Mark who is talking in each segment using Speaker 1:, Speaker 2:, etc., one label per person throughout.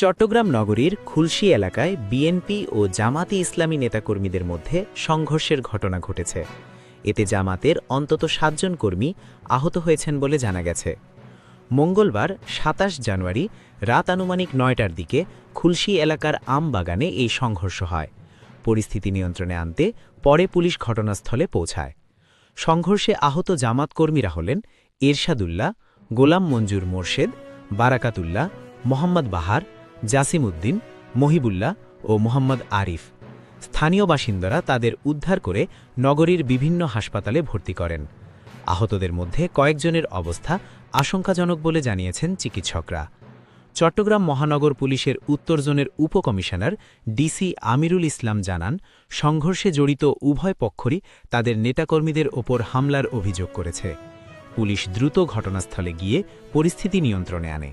Speaker 1: চট্টগ্রাম নগরীর খুলশী এলাকায় বিএনপি ও জামাতে ইসলামী নেতাকর্মীদের মধ্যে সংঘর্ষের ঘটনা ঘটেছে। এতে জামাতের অন্তত ৭ জন কর্মী আহত হয়েছেন বলে জানা গেছে। মঙ্গলবার ২৭ জানুয়ারি রাত আনুমানিক ৯টার দিকে খুলশী এলাকার আম বাগানে এই সংঘর্ষ হয়। পরিস্থিতি নিয়ন্ত্রণে আনতে পরে পুলিশ ঘটনাস্থলে পৌঁছায়। সংঘর্ষে আহত জামাত কর্মীরা হলেন এরশাদুল্লাহ, গোলাম মঞ্জুর মোরশেদ, বারাকাতুল্লাহ, মোহাম্মদ বাহার, জাসিম উদ্দিন, মহিবুল্লাহ ও মোহাম্মদ আরিফ। স্থানীয় বাসিন্দারা তাদের উদ্ধার করে নগরীর বিভিন্ন হাসপাতালে ভর্তি করেন। আহতদের মধ্যে কয়েকজনের অবস্থা আশঙ্কাজনক বলে জানিয়েছেন চিকিৎসকরা। চট্টগ্রাম মহানগর পুলিশের উত্তর জোনের উপকমিশনার ডিসি আমিরুল ইসলাম জানান, সংঘর্ষে জড়িত উভয় পক্ষই তাদের নেতাকর্মীদের ওপর হামলার অভিযোগ করেছে। পুলিশ দ্রুত ঘটনাস্থলে গিয়ে পরিস্থিতি নিয়ন্ত্রণে আনে।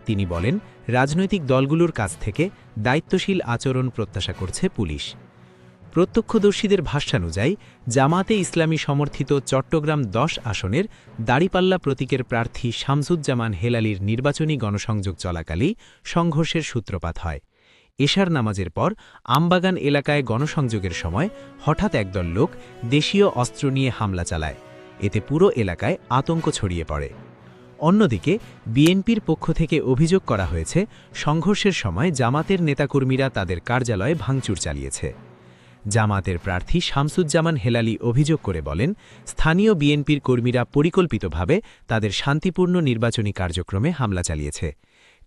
Speaker 1: তিনি বলেন, রাজনৈতিক দলগুলোর কাছ থেকে দায়িত্বশীল আচরণ প্রত্যাশা করছে পুলিশ। প্রত্যক্ষদর্শীদের ভাষ্যানুযায়ী জামাতে ইসলামী সমর্থিত চট্টগ্রাম ১০ আসনের দাড়িপাল্লা প্রতীকের প্রার্থী শামসুজ্জামান হেলালির নির্বাচনী গণসংযোগ চলাকালেই সংঘর্ষের সূত্রপাত হয়। এশার নামাজের পর আমবাগান এলাকায় গণসংযোগের সময় হঠাৎ একদল লোক দেশীয় অস্ত্র নিয়ে হামলা চালায়। এতে পুরো এলাকায় আতঙ্ক ছড়িয়ে পড়ে। অন্যদিকে বিএনপির পক্ষ থেকে অভিযোগ করা হয়েছে, সংঘর্ষের সময় জামাতের নেতাকর্মীরা তাদের কার্যালয়ে ভাঙচুর চালিয়েছে। জামাতের প্রার্থী শামসুজ্জামান হেলালি অভিযোগ করে বলেন, স্থানীয় বিএনপির কর্মীরা পরিকল্পিতভাবে তাদের শান্তিপূর্ণ নির্বাচনী কার্যক্রমে হামলা চালিয়েছে।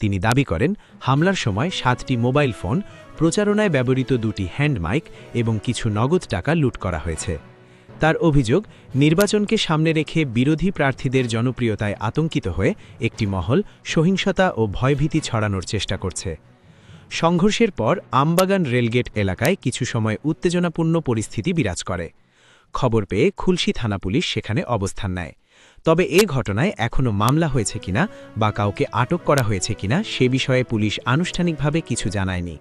Speaker 1: তিনি দাবি করেন, হামলার সময় ৭টি মোবাইল ফোন, প্রচারণায় ব্যবহৃত ২টি হ্যান্ড মাইক এবং কিছু নগদ টাকা লুট করা হয়েছে। তার অভিযোগ, নির্বাচনকে সামনে রেখে বিরোধী প্রার্থীদের জনপ্রিয়তায় আতঙ্কিত হয়ে একটি মহল সহিংসতা ও ভয়ভীতি ছড়ানোর চেষ্টা করছে। সংঘর্ষের পর আমবাগান রেলগেট এলাকায় কিছু সময় উত্তেজনাপূর্ণ পরিস্থিতি বিরাজ করে। খবর পেয়ে খুলশী থানা পুলিশ সেখানে অবস্থান নেয়। তবে এ ঘটনায় এখনও মামলা হয়েছে কিনা বা কাউকে আটক করা হয়েছে কিনা সে বিষয়ে পুলিশ আনুষ্ঠানিকভাবে কিছু জানায়নি।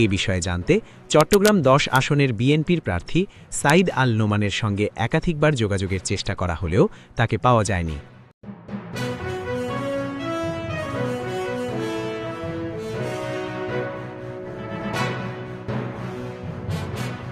Speaker 1: এ বিষয়ে জানতে চট্টগ্রাম ১০ আসনের বিএনপির প্রার্থী সাইদ আল নোমানের সঙ্গে একাধিকবার যোগাযোগের চেষ্টা করা হলেও তাকে পাওয়া যায়নি।